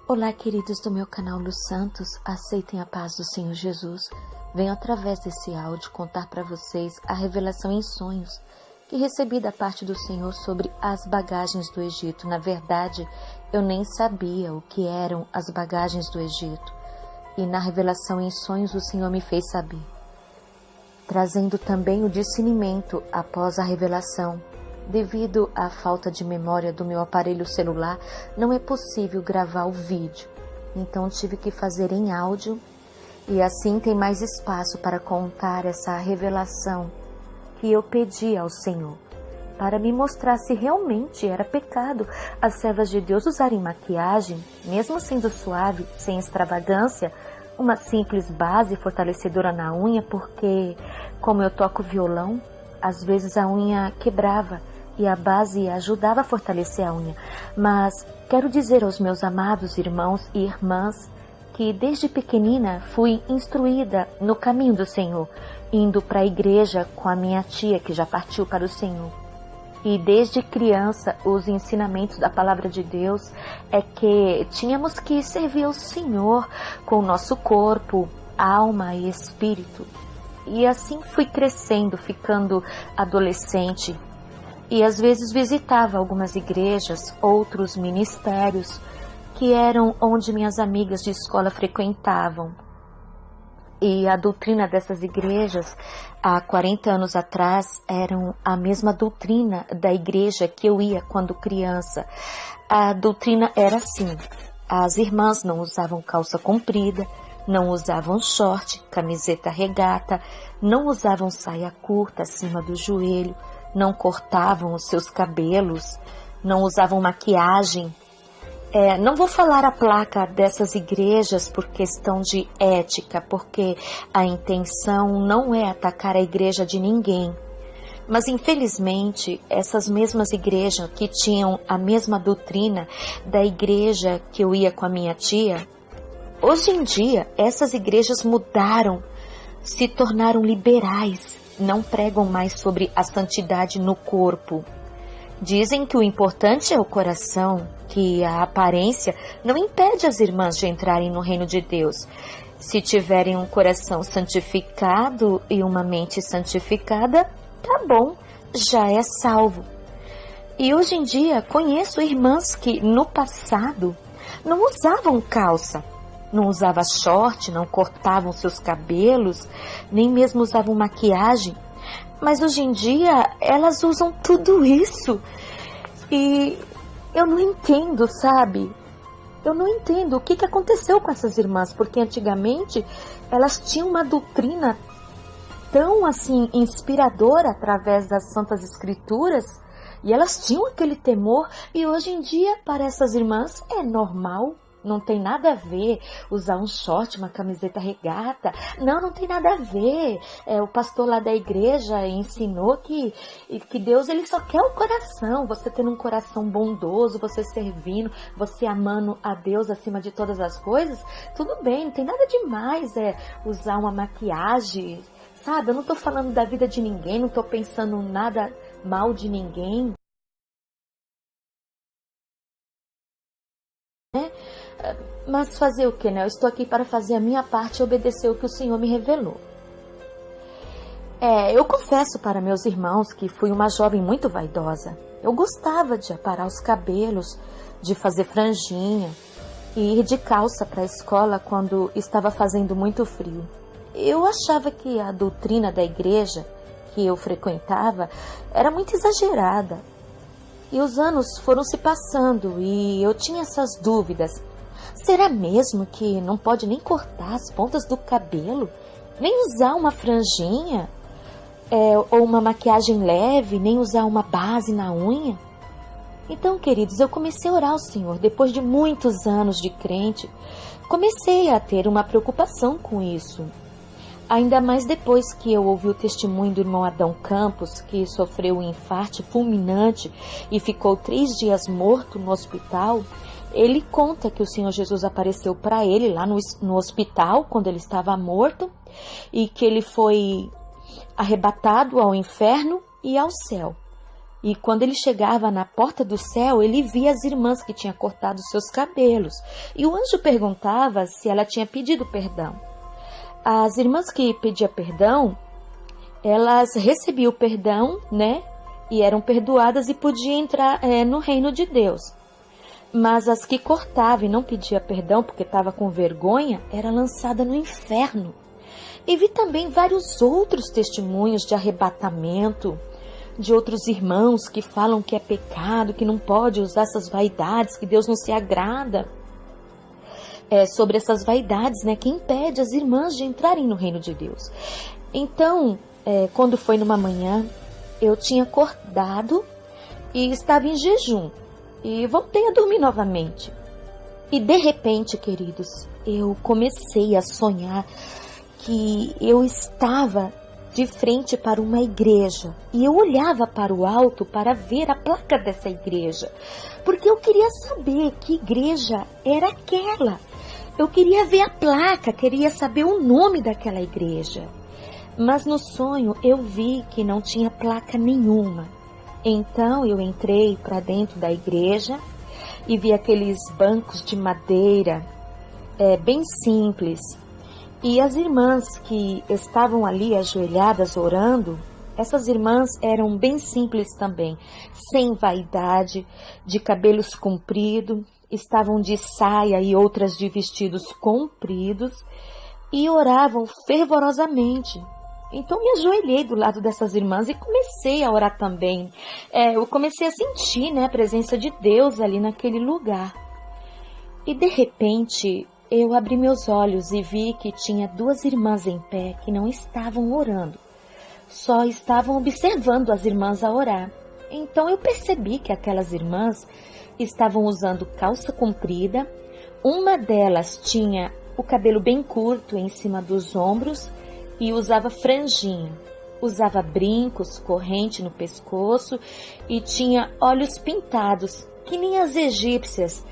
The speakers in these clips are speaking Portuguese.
Olá, queridos do meu canal Luz Santos, aceitem a paz do Senhor Jesus. Venho através desse áudio contar para vocês a revelação em sonhos que recebi da parte do Senhor sobre as bagagens do Egito. Na verdade, eu nem sabia o que eram as bagagens do Egito. E na revelação em sonhos o Senhor me fez saber, trazendo também o discernimento após a revelação. Devido à falta de memória do meu aparelho celular, não é possível gravar o vídeo. Então tive que fazer em áudio e assim tem mais espaço para contar essa revelação que eu pedi ao Senhor, para me mostrar se realmente era pecado as servas de Deus usarem maquiagem, mesmo sendo suave, sem extravagância, uma simples base fortalecedora na unha, porque, como eu toco violão, às vezes a unha quebrava e a base ajudava a fortalecer a unha. Mas quero dizer aos meus amados irmãos e irmãs que desde pequenina fui instruída no caminho do Senhor, indo para a igreja com a minha tia que já partiu para o Senhor. E desde criança os ensinamentos da palavra de Deus é que tínhamos que servir ao Senhor com o nosso corpo, alma e espírito. E assim fui crescendo, ficando adolescente. E às vezes visitava algumas igrejas, outros ministérios, que eram onde minhas amigas de escola frequentavam. E a doutrina dessas igrejas, há 40 anos atrás, eram a mesma doutrina da igreja que eu ia quando criança. A doutrina era assim: as irmãs não usavam calça comprida, não usavam short, camiseta regata, não usavam saia curta acima do joelho, não cortavam os seus cabelos, não usavam maquiagem. Não vou falar a placa dessas igrejas por questão de ética, porque a intenção não é atacar a igreja de ninguém. Mas infelizmente, essas mesmas igrejas que tinham a mesma doutrina da igreja que eu ia com a minha tia, hoje em dia essas igrejas mudaram, se tornaram liberais. Não pregam mais sobre a santidade no corpo. Dizem que o importante é o coração, que a aparência não impede as irmãs de entrarem no reino de Deus. Se tiverem um coração santificado e uma mente santificada, tá bom, já é salvo. E hoje em dia conheço irmãs que no passado não usavam calça, não usavam short, não cortavam seus cabelos, nem mesmo usavam maquiagem. Mas hoje em dia elas usam tudo isso. E eu não entendo, sabe? Eu não entendo o que aconteceu com essas irmãs. Porque antigamente elas tinham uma doutrina tão assim inspiradora através das Santas Escrituras. E elas tinham aquele temor. E hoje em dia para essas irmãs é normal. Não tem nada a ver usar um short, uma camiseta regata. Não tem nada a ver. O pastor lá da igreja ensinou que Deus ele só quer o coração. Você tendo um coração bondoso, você servindo, você amando a Deus acima de todas as coisas. Tudo bem, não tem nada demais usar uma maquiagem. Sabe, eu não estou falando da vida de ninguém, não estou pensando nada mal de ninguém. Mas fazer o que, né? Eu estou aqui para fazer a minha parte e obedecer o que o Senhor me revelou. Eu confesso para meus irmãos que fui uma jovem muito vaidosa. Eu gostava de aparar os cabelos, de fazer franjinha e ir de calça para a escola quando estava fazendo muito frio. Eu achava que a doutrina da igreja que eu frequentava era muito exagerada. E os anos foram se passando e eu tinha essas dúvidas. Será mesmo que não pode nem cortar as pontas do cabelo? Nem usar uma franjinha? Ou uma maquiagem leve? Nem usar uma base na unha? Então, queridos, eu comecei a orar ao Senhor. Depois de muitos anos de crente, comecei a ter uma preocupação com isso. Ainda mais depois que eu ouvi o testemunho do irmão Adão Campos, que sofreu um infarto fulminante e ficou 3 dias morto no hospital. Ele conta que o Senhor Jesus apareceu para ele lá no hospital, quando ele estava morto, e que ele foi arrebatado ao inferno e ao céu. E quando ele chegava na porta do céu, ele via as irmãs que tinham cortado seus cabelos. E o anjo perguntava se ela tinha pedido perdão. As irmãs que pediam perdão, elas recebiam o perdão, né? E eram perdoadas e podiam entrar no reino de Deus. Mas as que cortavam e não pediam perdão porque estava com vergonha, era lançada no inferno. E vi também vários outros testemunhos de arrebatamento, de outros irmãos que falam que é pecado, que não pode usar essas vaidades, que Deus não se agrada. Sobre essas vaidades, né, que impede as irmãs de entrarem no reino de Deus. Então, quando foi numa manhã, eu tinha acordado e estava em jejum. E voltei a dormir novamente. E de repente, queridos, eu comecei a sonhar que eu estava de frente para uma igreja. E eu olhava para o alto para ver a placa dessa igreja. Porque eu queria saber que igreja era aquela. Eu queria ver a placa, queria saber o nome daquela igreja. Mas no sonho eu vi que não tinha placa nenhuma. Então eu entrei para dentro da igreja e vi aqueles bancos de madeira, bem simples. E as irmãs que estavam ali ajoelhadas orando, essas irmãs eram bem simples também, sem vaidade, de cabelos compridos, estavam de saia e outras de vestidos compridos e oravam fervorosamente. Então me ajoelhei do lado dessas irmãs e comecei a orar também. Eu comecei a sentir, né, a presença de Deus ali naquele lugar. E de repente eu abri meus olhos e vi que tinha duas irmãs em pé que não estavam orando. Só estavam observando as irmãs a orar. Então eu percebi que aquelas irmãs estavam usando calça comprida. Uma delas tinha o cabelo bem curto em cima dos ombros e usava franjinha, usava brincos, corrente no pescoço e tinha olhos pintados, que nem as egípcias,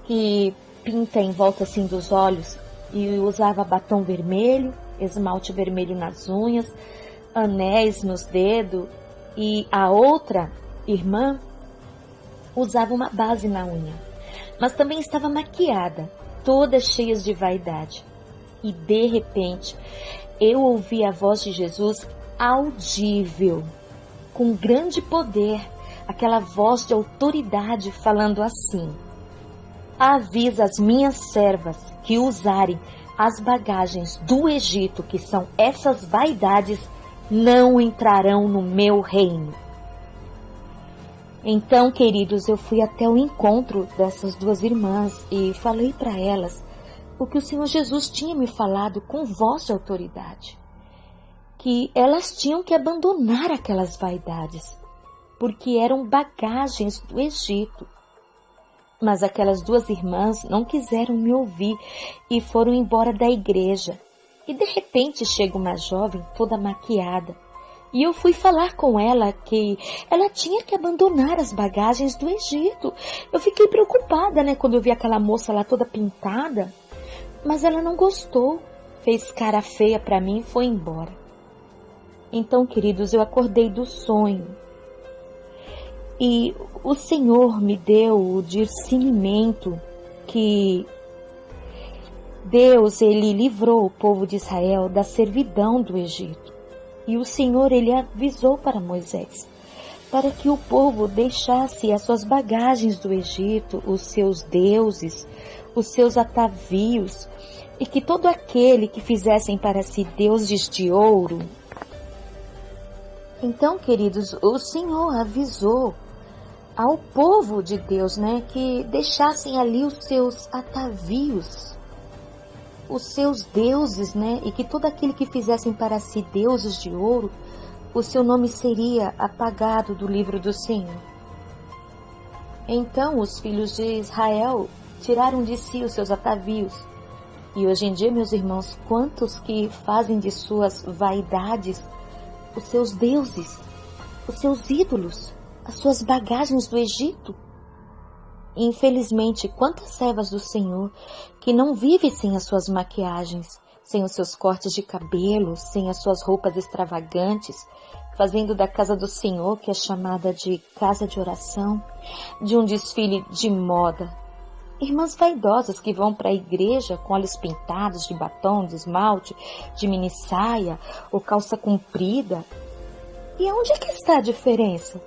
que pinta em volta assim dos olhos, e usava batom vermelho, esmalte vermelho nas unhas, anéis nos dedos, e a outra irmã usava uma base na unha, mas também estava maquiada, todas cheias de vaidade. E de repente eu ouvi a voz de Jesus audível, com grande poder, aquela voz de autoridade falando assim: avisa as minhas servas que usarem as bagagens do Egito, que são essas vaidades, não entrarão no meu reino. Então, queridos, eu fui até o encontro dessas duas irmãs e falei para elas o que o Senhor Jesus tinha me falado com voz de autoridade, que elas tinham que abandonar aquelas vaidades, porque eram bagagens do Egito. Mas aquelas duas irmãs não quiseram me ouvir e foram embora da igreja. E de repente chega uma jovem toda maquiada, e eu fui falar com ela que ela tinha que abandonar as bagagens do Egito. Eu fiquei preocupada, né, quando eu vi aquela moça lá toda pintada. Mas ela não gostou, fez cara feia para mim e foi embora. Então, queridos, eu acordei do sonho. E o Senhor me deu o discernimento que Deus, Ele livrou o povo de Israel da servidão do Egito. E o Senhor, Ele avisou para Moisés, para que o povo deixasse as suas bagagens do Egito, os seus deuses, os seus atavios, e que todo aquele que fizessem para si deuses de ouro. Então, queridos, o Senhor avisou ao povo de Deus, né, que deixassem ali os seus atavios, os seus deuses, né, e que todo aquele que fizessem para si deuses de ouro, o seu nome seria apagado do livro do Senhor. Então, os filhos de Israel tiraram de si os seus atavios. E hoje em dia, meus irmãos, quantos que fazem de suas vaidades os seus deuses, os seus ídolos, as suas bagagens do Egito? Infelizmente, quantas servas do Senhor que não vivem sem as suas maquiagens, sem os seus cortes de cabelo, sem as suas roupas extravagantes, fazendo da casa do Senhor, que é chamada de casa de oração, de um desfile de moda. Irmãs vaidosas que vão para a igreja com olhos pintados de batom, de esmalte, de mini saia ou calça comprida. E onde é que está a diferença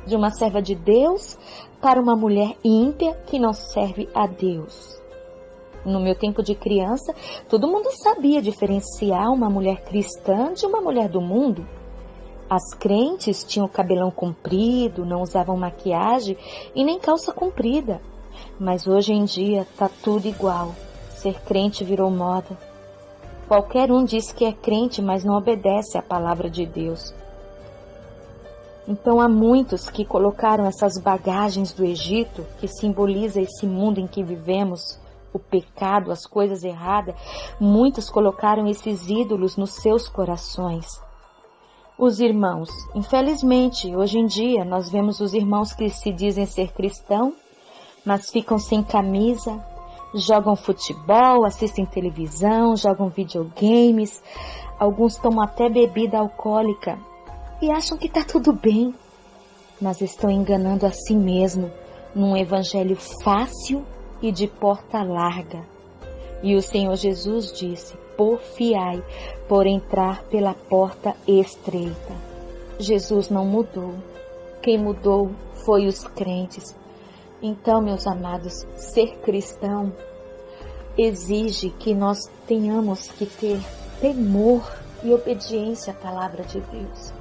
de uma serva de Deus para uma mulher ímpia que não serve a Deus? No meu tempo de criança, todo mundo sabia diferenciar uma mulher cristã de uma mulher do mundo. As crentes tinham cabelão comprido, não usavam maquiagem e nem calça comprida. Mas hoje em dia tá tudo igual. Ser crente virou moda. Qualquer um diz que é crente, mas não obedece à palavra de Deus. Então há muitos que colocaram essas bagagens do Egito, que simboliza esse mundo em que vivemos, o pecado, as coisas erradas, muitos colocaram esses ídolos nos seus corações. Os irmãos, infelizmente, hoje em dia, nós vemos os irmãos que se dizem ser cristãos, mas ficam sem camisa, jogam futebol, assistem televisão, jogam videogames, alguns tomam até bebida alcoólica e acham que está tudo bem, mas estão enganando a si mesmo num evangelho fácil e de porta larga. E o Senhor Jesus disse: porfiai por entrar pela porta estreita. Jesus não mudou. Quem mudou foi os crentes. Então, meus amados, ser cristão exige que nós tenhamos que ter temor e obediência à palavra de Deus.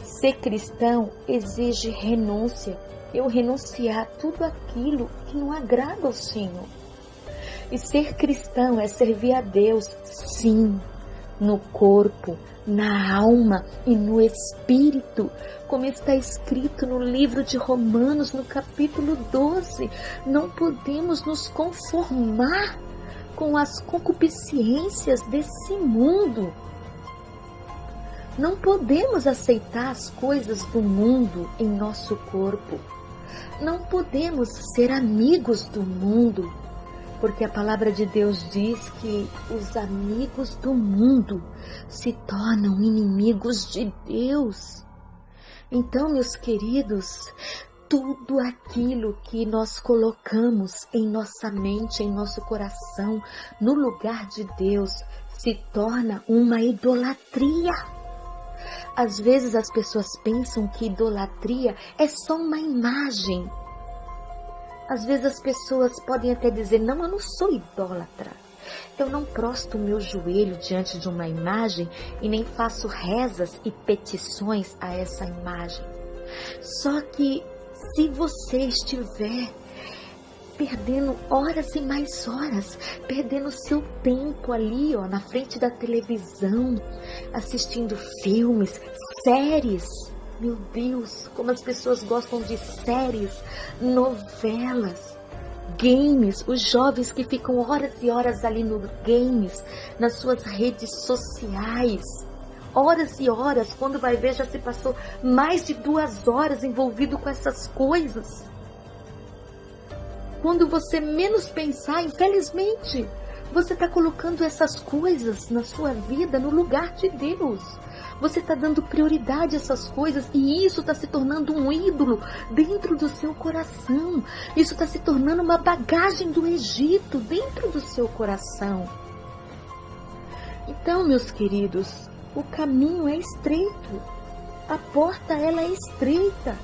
Ser cristão exige renúncia. Eu renunciar tudo aquilo que não agrada ao Senhor. E ser cristão é servir a Deus, sim, no corpo, na alma e no espírito, como está escrito no livro de Romanos, no capítulo 12. Não podemos nos conformar com as concupiscências desse mundo. Não podemos aceitar as coisas do mundo em nosso corpo. Não podemos ser amigos do mundo, porque a palavra de Deus diz que os amigos do mundo se tornam inimigos de Deus. Então, meus queridos, tudo aquilo que nós colocamos em nossa mente, em nosso coração, no lugar de Deus, se torna uma idolatria. Às vezes as pessoas pensam que idolatria é só uma imagem. Às vezes as pessoas podem até dizer: não, eu não sou idólatra. Eu não prosto o meu joelho diante de uma imagem e nem faço rezas e petições a essa imagem. Só que se você estiver perdendo horas e mais horas, perdendo seu tempo ali, na frente da televisão, assistindo filmes, séries. Meu Deus, como as pessoas gostam de séries, novelas, games, os jovens que ficam horas e horas ali no games, nas suas redes sociais. Horas e horas, quando vai ver já se passou mais de 2 horas envolvido com essas coisas. Quando você menos pensar, infelizmente, você está colocando essas coisas na sua vida no lugar de Deus. Você está dando prioridade a essas coisas e isso está se tornando um ídolo dentro do seu coração. Isso está se tornando uma bagagem do Egito dentro do seu coração. Então, meus queridos, o caminho é estreito. A porta, ela é estreita.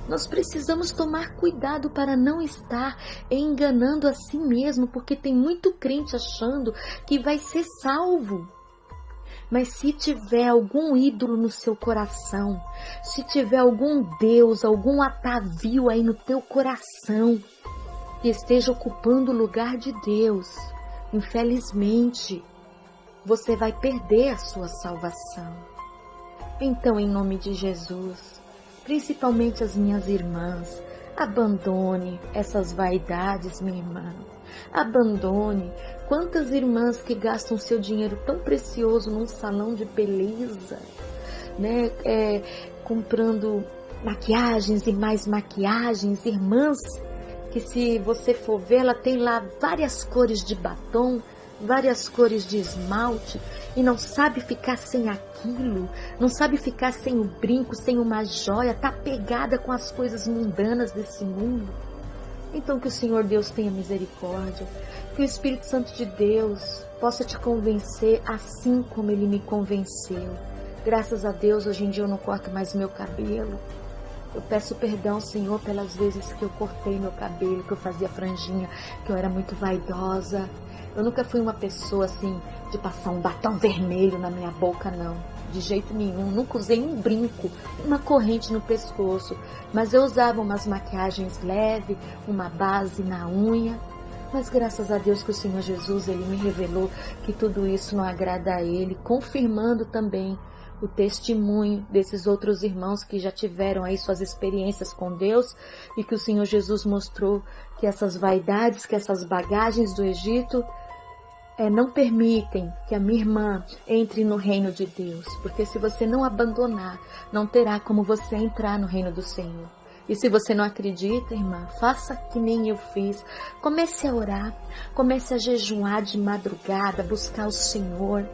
Nós precisamos tomar cuidado para não estar enganando a si mesmo, porque tem muito crente achando que vai ser salvo. Mas se tiver algum ídolo no seu coração, se tiver algum Deus, algum atavio aí no teu coração, que esteja ocupando o lugar de Deus, infelizmente, você vai perder a sua salvação. Então, em nome de Jesus, principalmente as minhas irmãs, abandone essas vaidades, minha irmã. Abandone. Quantas irmãs que gastam seu dinheiro tão precioso num salão de beleza, né? Comprando maquiagens e mais maquiagens. Irmãs que, se você for ver, ela tem lá várias cores de batom, várias cores de esmalte e não sabe ficar sem aquilo, não sabe ficar sem o brinco, sem uma joia, está pegada com as coisas mundanas desse mundo. Então que o Senhor Deus tenha misericórdia, que o Espírito Santo de Deus possa te convencer assim como Ele me convenceu. Graças a Deus, hoje em dia eu não corto mais meu cabelo. Eu peço perdão, Senhor, pelas vezes que eu cortei meu cabelo, que eu fazia franjinha, que eu era muito vaidosa. Eu nunca fui uma pessoa assim, de passar um batom vermelho na minha boca, não. De jeito nenhum. Nunca usei um brinco, uma corrente no pescoço. Mas eu usava umas maquiagens leves, uma base na unha. Mas graças a Deus que o Senhor Jesus, Ele me revelou que tudo isso não agrada a Ele, confirmando também o testemunho desses outros irmãos que já tiveram aí suas experiências com Deus e que o Senhor Jesus mostrou que essas vaidades, que essas bagagens do Egito não permitem que a minha irmã entre no reino de Deus, porque se você não abandonar, não terá como você entrar no reino do Senhor. E se você não acredita, irmã, faça que nem eu fiz. Comece a orar, comece a jejuar de madrugada, buscar o Senhor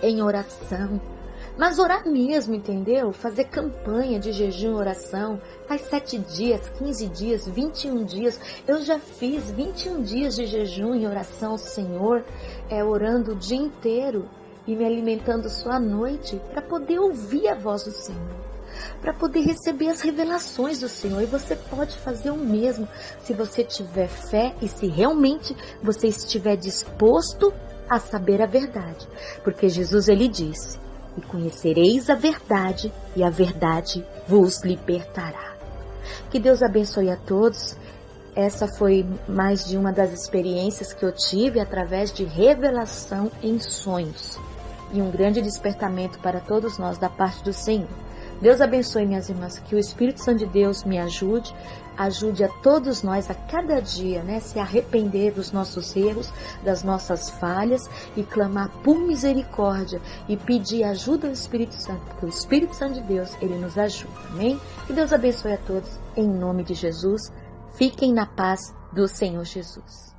em oração. Mas orar mesmo, entendeu? Fazer campanha de jejum e oração. Faz 7 dias, 15 dias, 21 dias. Eu já fiz 21 dias de jejum e oração ao Senhor, orando o dia inteiro e me alimentando só à noite para poder ouvir a voz do Senhor, para poder receber as revelações do Senhor. E você pode fazer o mesmo se você tiver fé e se realmente você estiver disposto a saber a verdade. Porque Jesus, Ele disse: e conhecereis a verdade, e a verdade vos libertará. Que Deus abençoe a todos. Essa foi mais de uma das experiências que eu tive através de revelação em sonhos. E um grande despertamento para todos nós da parte do Senhor. Deus abençoe, minhas irmãs, que o Espírito Santo de Deus me ajude a todos nós a cada dia, se arrepender dos nossos erros, das nossas falhas e clamar por misericórdia e pedir ajuda ao Espírito Santo, porque o Espírito Santo de Deus, Ele nos ajuda, amém? Que Deus abençoe a todos, em nome de Jesus. Fiquem na paz do Senhor Jesus.